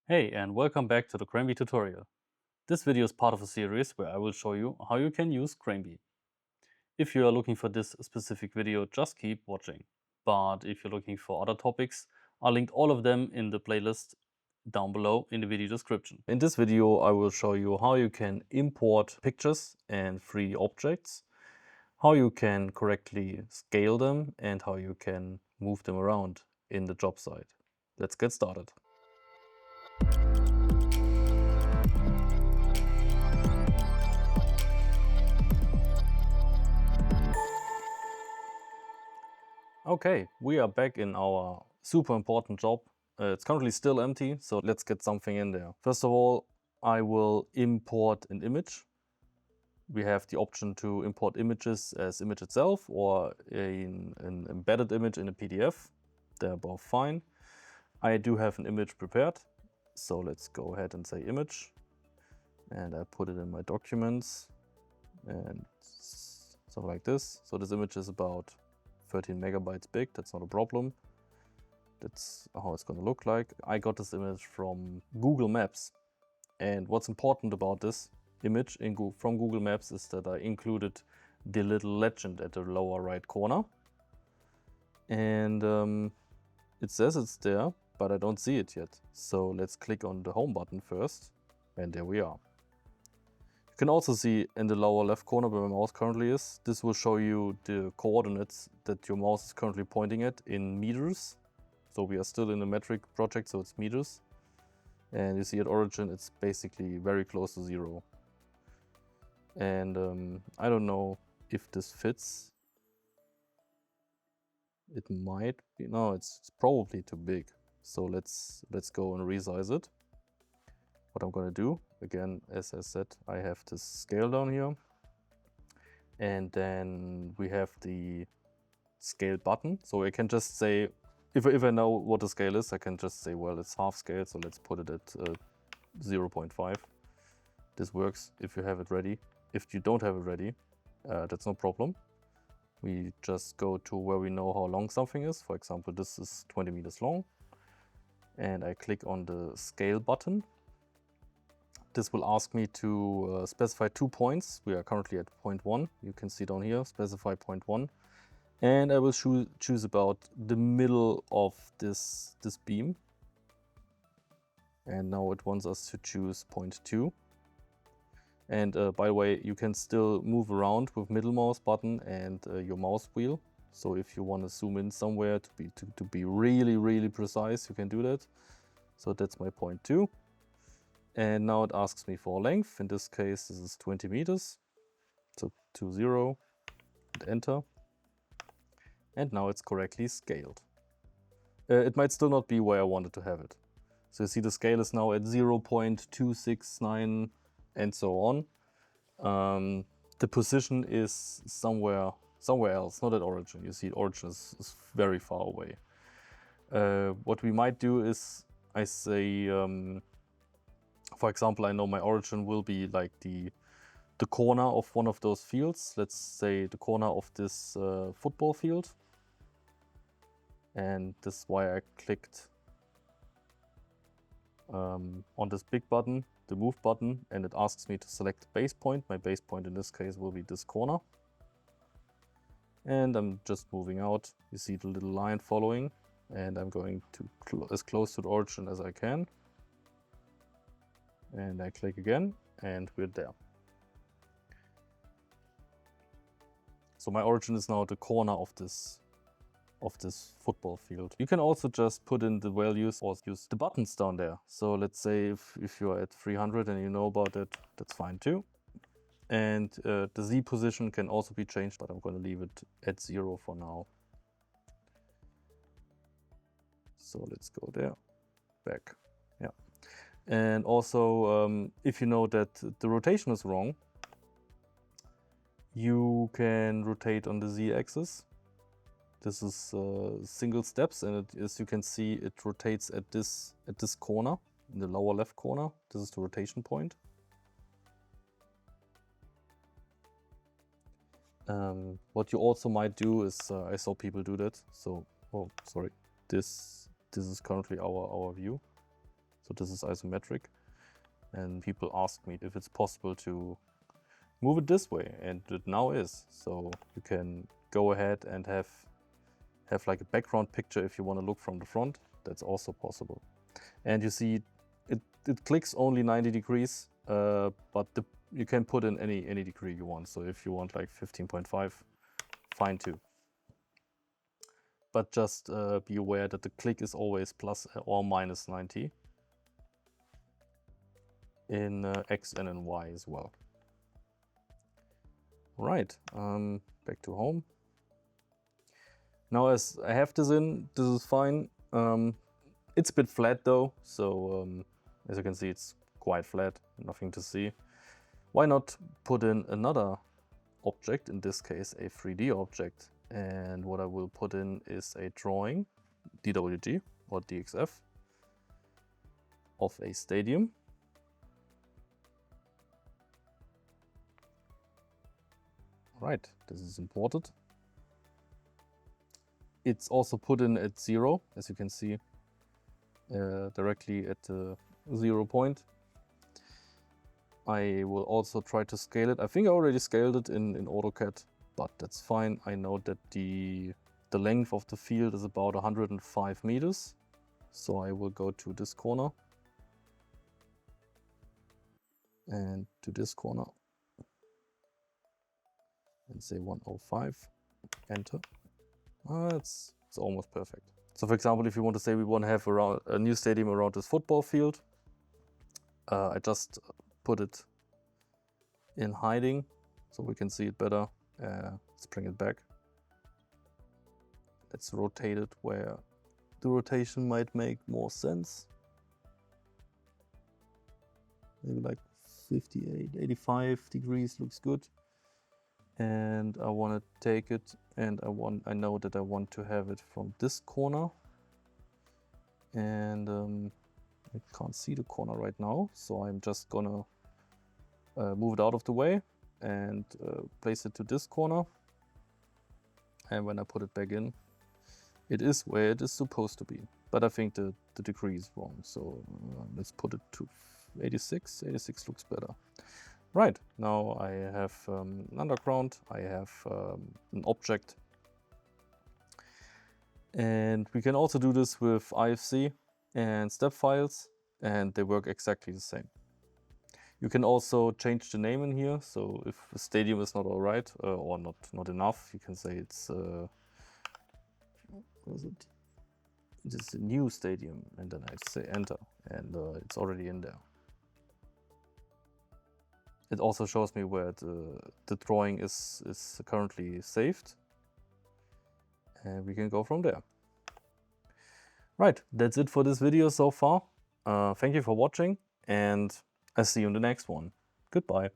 Hey, and welcome back to the Cranebee tutorial. This video is part of a series where I will show you how you can use Cranebee. If you are looking for this specific video, just keep watching. But if you're looking for other topics, I'll link all of them in the playlist down below in the video description. In this video, I will show you how you can import pictures and 3D objects, how you can correctly scale them, and how you can move them around in the job site. Let's get started. Okay, we are back in our super important job. It's currently still empty, so let's get something in there. First of all, I will import an image. We have the option to import images as image itself or an embedded image in a PDF. They're both fine. I do have an image prepared, so let's go ahead and say image. And I put it in my documents and something like this. So this image is about 13 megabytes big, that's not a problem. That's how it's going to look like. I got this image from Google Maps. And what's important about this image from Google Maps is that I included the little legend at the lower right corner. And it says it's there, but I don't see it yet. So let's click on the home button first. And there we are. You can also see in the lower left corner where my mouse currently is, this will show you the coordinates that your mouse is currently pointing at in meters. So we are still in a metric project, so it's meters. And you see at origin, it's basically very close to 0. And I don't know if this fits. It might be, no, it's probably too big. So let's go and resize it. What I'm gonna do, again, as I said, I have this scale down here. And then we have the scale button. So I can just say, if I know what the scale is, I can just say, well, it's half scale. So let's put it at 0.5. This works if you have it ready. If you don't have it ready, that's no problem. We just go to where we know how long something is. For example, this is 20 meters long. And I click on the scale button. This will ask me to specify 2 points. We are currently at 0.1. You can see down here, specify 0.1. And I will choose about the middle of this beam. And now it wants us to choose 0.2. And by the way, you can still move around with middle mouse button and your mouse wheel. So if you want to zoom in somewhere to be really, really precise, you can do that. So that's my 0.2. And now it asks me for length. In this case, this is 20 meters. So 20 and enter. And now it's correctly scaled. It might still not be where I wanted to have it. So you see the scale is now at 0.269 and so on. The position is somewhere else, not at origin. You see origin is very far away. What we might do is I say, for example, I know my origin will be like the corner of one of those fields. Let's say the corner of this football field. And this is why I clicked on this big button, the move button, and it asks me to select the base point. My base point in this case will be this corner. And I'm just moving out. You see the little line following, and I'm going to as close to the origin as I can. And I click again, and we're there. So my origin is now the corner of this football field. You can also just put in the values or use the buttons down there. So let's say if you're at 300 and you know about it, that's fine too. And the Z position can also be changed, but I'm going to leave it at 0 for now. So let's go there, back, yeah. And also, if you know that the rotation is wrong, you can rotate on the Z axis. This is single steps, and as you can see, it rotates at this corner, in the lower left corner. This is the rotation point. What you also might do is, I saw people do that. So, oh, sorry, this is currently our view. So this is isometric. And people ask me if it's possible to move it this way, and it now is. So you can go ahead and have like a background picture if you want to look from the front. That's also possible. And you see it clicks only 90 degrees, but you can put in any degree you want. So if you want like 15.5, fine too. But just be aware that the click is always plus or minus 90 in X and in Y as well. Right, back to home. Now as I have this in, this is fine. It's a bit flat though, so as you can see it's quite flat, nothing to see. Why not put in another object, in this case a 3D object, and what I will put in is a drawing, DWG or DXF, of a stadium. Right, this is imported. It's also put in at 0, as you can see, directly at the 0 point. I will also try to scale it. I think I already scaled it in AutoCAD, but that's fine. I know that the length of the field is about 105 meters. So I will go to this corner and to this corner and say 105, enter. It's almost perfect. So for example, if you want to say we want to have around a new stadium around this football field, I just put it in hiding so we can see it better. Let's bring it back. Let's rotate it where the rotation might make more sense. Maybe like 58, 85 degrees looks good. And I want to take it, and I know that I want to have it from this corner, and I can't see the corner right now, so I'm just gonna move it out of the way and place it to this corner. And when I put it back in, it is where it is supposed to be. But I think the degree is wrong, so let's put it to 86. 86 looks better. Right, now I have an underground, I have an object. And we can also do this with IFC and step files, and they work exactly the same. You can also change the name in here, so if the stadium is not alright or not enough, you can say it's what is it? It's a new stadium, and then I say enter, and it's already in there. It also shows me where the drawing is currently saved. And we can go from there. Right, that's it for this video so far. Thank you for watching, and I'll see you in the next one. Goodbye.